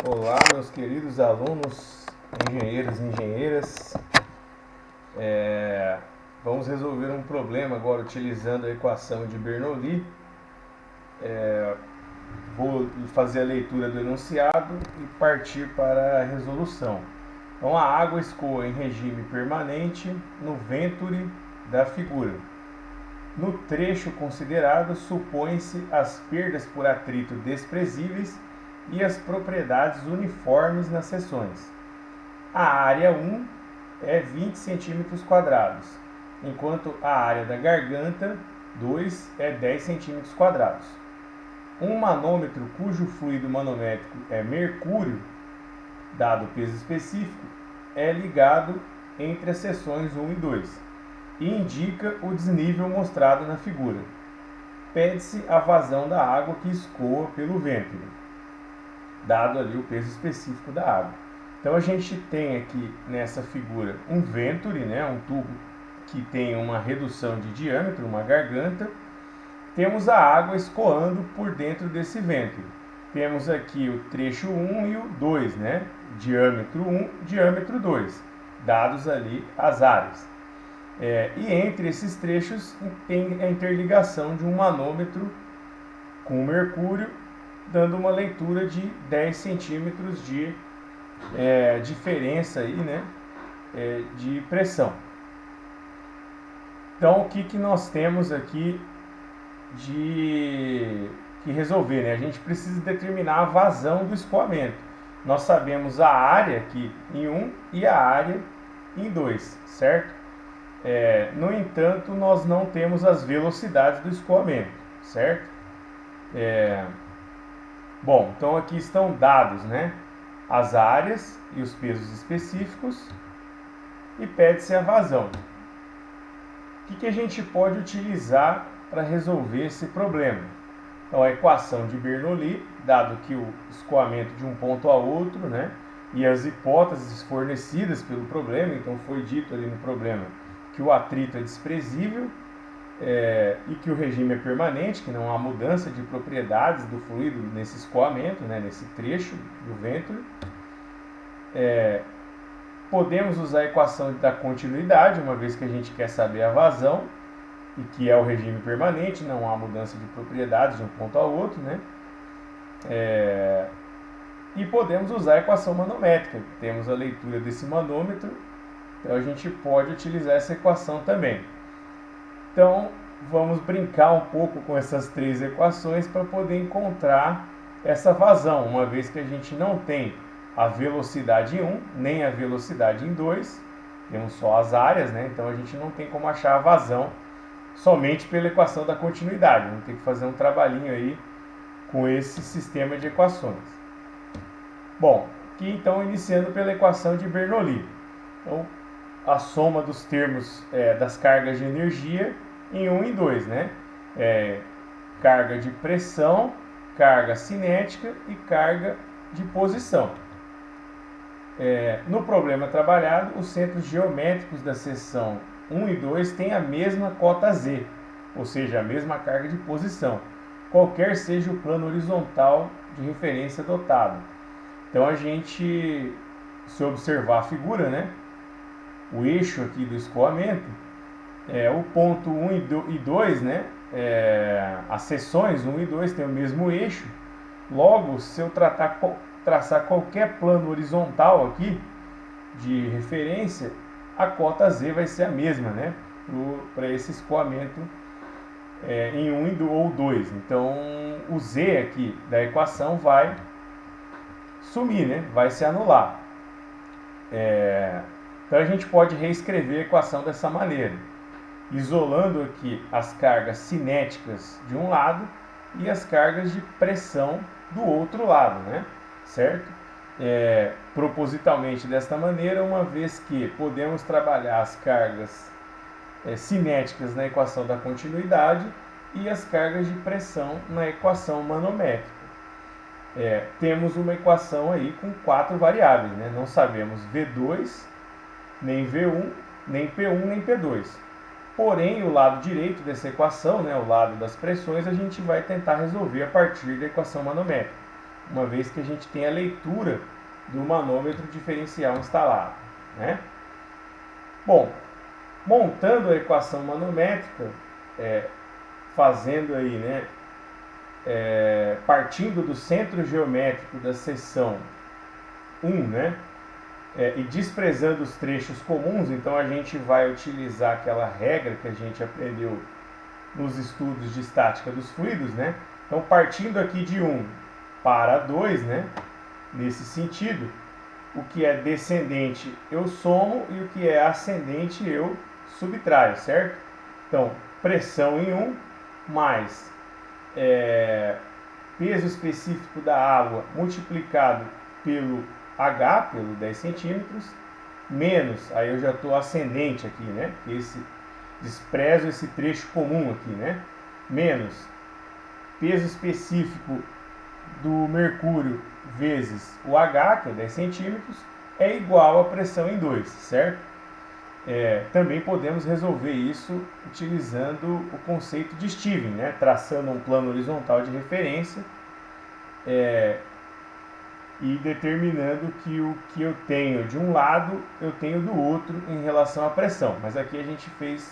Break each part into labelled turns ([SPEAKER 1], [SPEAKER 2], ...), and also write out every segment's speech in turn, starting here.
[SPEAKER 1] Olá, meus queridos alunos, engenheiros e engenheiras. Vamos resolver um problema agora utilizando a equação de Bernoulli. Vou fazer a leitura do enunciado e partir para a resolução. Então, a água escoa em regime permanente no ventre da figura. No trecho considerado, supõe-se as perdas por atrito desprezíveis e as propriedades uniformes nas seções. A área 1 é 20 cm², enquanto a área da garganta 2 é 10 cm². Um manômetro cujo fluido manométrico é mercúrio, dado o peso específico, é ligado entre as seções 1 e 2 e indica o desnível mostrado na figura. Pede-se a vazão da água que escoa pelo ventre, dado ali o peso específico da água. Então a gente tem aqui nessa figura um ventre, um tubo que tem uma redução de diâmetro, uma garganta. Temos a água escoando por dentro desse ventre. Temos aqui o trecho 1 e o 2, diâmetro 1, diâmetro 2, dados ali as áreas. E entre esses trechos tem a interligação de um manômetro com mercúrio, dando uma leitura de 10 centímetros de diferença aí, de pressão. Então, o que nós temos aqui que resolver? A gente precisa determinar a vazão do escoamento. Nós sabemos a área aqui em 1 e a área em 2, certo? No entanto, nós não temos as velocidades do escoamento, certo? Bom, então aqui estão dados, as áreas e os pesos específicos e pede-se a vazão. O que a gente pode utilizar para resolver esse problema? Então, a equação de Bernoulli, dado que o escoamento de um ponto a outro, e as hipóteses fornecidas pelo problema, então foi dito ali no problema que o atrito é desprezível e que o regime é permanente, que não há mudança de propriedades do fluido nesse escoamento, nesse trecho do ventre. Podemos usar a equação da continuidade, uma vez que a gente quer saber a vazão, e que é o regime permanente, não há mudança de propriedades de um ponto ao outro, E podemos usar a equação manométrica, temos a leitura desse manômetro, então a gente pode utilizar essa equação também. Então, vamos brincar um pouco com essas três equações para poder encontrar essa vazão, uma vez que a gente não tem a velocidade em 1, nem a velocidade em 2, temos só as áreas, então a gente não tem como achar a vazão somente pela equação da continuidade. Vamos ter que fazer um trabalhinho aí com esse sistema de equações. Bom, aqui então iniciando pela equação de Bernoulli. Então, a soma dos termos das cargas de energia em 1 e 2, carga de pressão, carga cinética e carga de posição. No problema trabalhado, os centros geométricos da seção 1 e 2 têm a mesma cota Z, ou seja, a mesma carga de posição, qualquer seja o plano horizontal de referência adotado. Então a gente, se observar a figura, o eixo aqui do escoamento, o ponto 1 e 2, as seções 1 e 2 têm o mesmo eixo. Logo, se eu traçar qualquer plano horizontal aqui de referência, a cota Z vai ser a mesma, para esse escoamento em 1 ou 2. Então, o Z aqui da equação vai sumir, vai se anular. Então, a gente pode reescrever a equação dessa maneira, isolando aqui as cargas cinéticas de um lado e as cargas de pressão do outro lado, certo? Propositalmente desta maneira, uma vez que podemos trabalhar as cargas cinéticas na equação da continuidade e as cargas de pressão na equação manométrica. Temos uma equação aí com 4 variáveis, não sabemos V2, nem V1, nem P1, nem P2. Porém, o lado direito dessa equação, o lado das pressões, a gente vai tentar resolver a partir da equação manométrica. uma vez que a gente tem a leitura do manômetro diferencial instalado, né? Bom, montando a equação manométrica, fazendo aí, né, partindo do centro geométrico da seção 1, né, e desprezando os trechos comuns, então a gente vai utilizar aquela regra que a gente aprendeu nos estudos de estática dos fluidos, né? Então, partindo aqui de 1 para 2, né, nesse sentido, o que é descendente eu somo e o que é ascendente eu subtraio, certo? Então, pressão em 1 mais peso específico da água multiplicado pelo H, pelo 10 centímetros, menos, aí eu já estou ascendente aqui, né? Desprezo esse trecho comum aqui, né? Menos peso específico do mercúrio vezes o H, que é 10 centímetros, é igual a pressão em 2, certo? Também podemos resolver isso utilizando o conceito de Steven, né? Traçando um plano horizontal de referência e determinando que o que eu tenho de um lado, eu tenho do outro em relação à pressão. Mas aqui a gente fez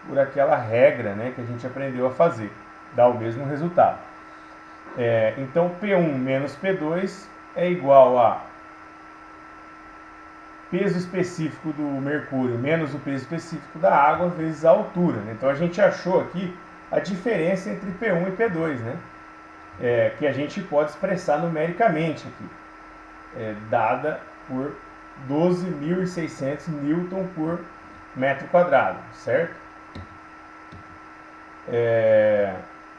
[SPEAKER 1] por aquela regra, né, que a gente aprendeu a fazer, dá o mesmo resultado. Então, P1 menos P2 é igual a peso específico do mercúrio menos o peso específico da água vezes a altura, né? Então, a gente achou aqui a diferença entre P1 e P2, né? Que a gente pode expressar numericamente aqui, dada por 12.600 newton por metro quadrado, certo?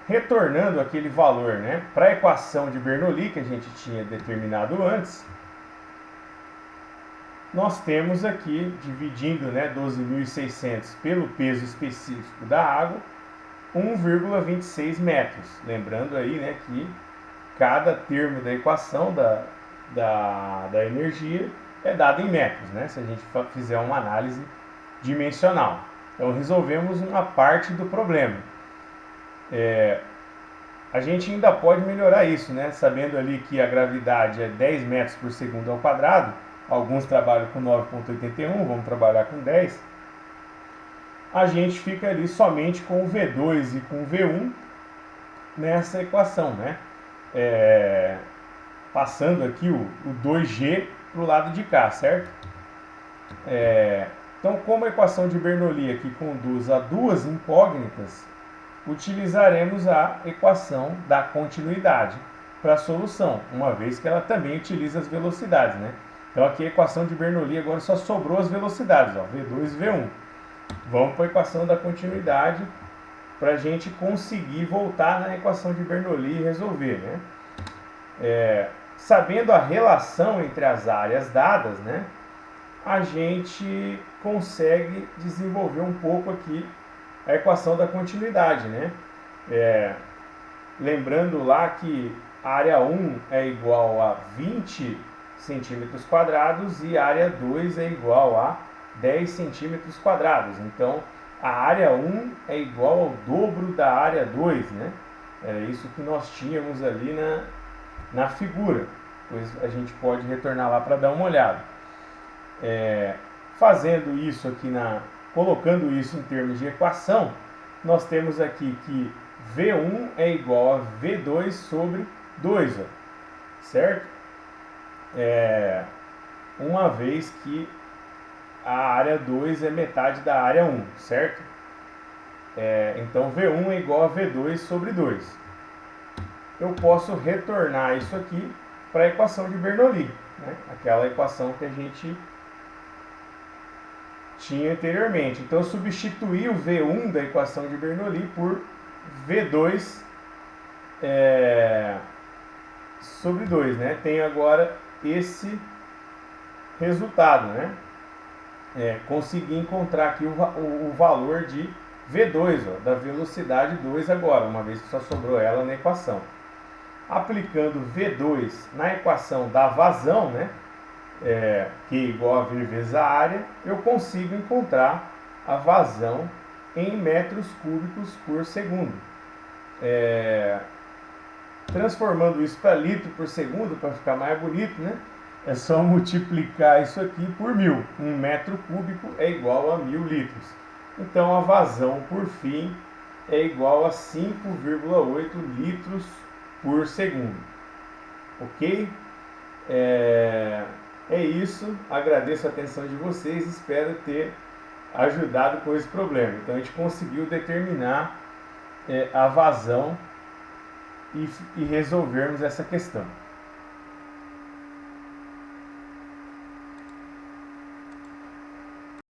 [SPEAKER 1] Retornando aquele valor, né, para a equação de Bernoulli que a gente tinha determinado antes, nós temos aqui, dividindo, né, 12.600 pelo peso específico da água, 1,26 metros. Lembrando aí, né, que cada termo da equação da energia é dado em metros, né, se a gente fizer uma análise dimensional. Então resolvemos uma parte do problema. A gente ainda pode melhorar isso, né? Sabendo ali que a gravidade é 10 metros por segundo ao quadrado, alguns trabalham com 9,81, vamos trabalhar com 10. A gente fica ali somente com o V2 e com o V1 nessa equação, né? Passando aqui o 2G para o lado de cá, certo? Então, como a equação de Bernoulli aqui conduz a duas incógnitas, utilizaremos a equação da continuidade para a solução, uma vez que ela também utiliza as velocidades, né? Então aqui a equação de Bernoulli agora só sobrou as velocidades, ó, V2 e V1. Vamos para a equação da continuidade para a gente conseguir voltar na equação de Bernoulli e resolver, né? Sabendo a relação entre as áreas dadas, né, a gente consegue desenvolver um pouco aqui a equação da continuidade, né? Lembrando lá que a área 1 é igual a 20 centímetros quadrados e a área 2 é igual a 10 centímetros quadrados. Então, a área 1 é igual ao dobro da área 2, né? Era isso que nós tínhamos ali na figura. Depois a gente pode retornar lá para dar uma olhada. Fazendo isso aqui colocando isso em termos de equação, nós temos aqui que V1 é igual a V2 sobre 2, ó, certo? Uma vez que a área 2 é metade da área 1, certo? Então V1 é igual a V2 sobre 2. Eu posso retornar isso aqui para a equação de Bernoulli, né? Aquela equação que a gente tinha anteriormente. Então eu substituí o V1 da equação de Bernoulli por V2 sobre 2, né? Tenho agora esse resultado, né? Consegui encontrar aqui o valor de V2, ó, da velocidade 2 agora, uma vez que só sobrou ela na equação. Aplicando V2 na equação da vazão, né? Que é igual a V vezes a área, eu consigo encontrar a vazão em metros cúbicos por segundo. Transformando isso para litro por segundo, para ficar mais bonito, né? É só multiplicar isso aqui por 1000. 1 metro cúbico é igual a 1000 litros. Então a vazão, por fim, é igual a 5,8 litros por segundo. Ok? É isso. Agradeço a atenção de vocês. Espero ter ajudado com esse problema. Então a gente conseguiu determinar a vazão e resolvermos essa questão.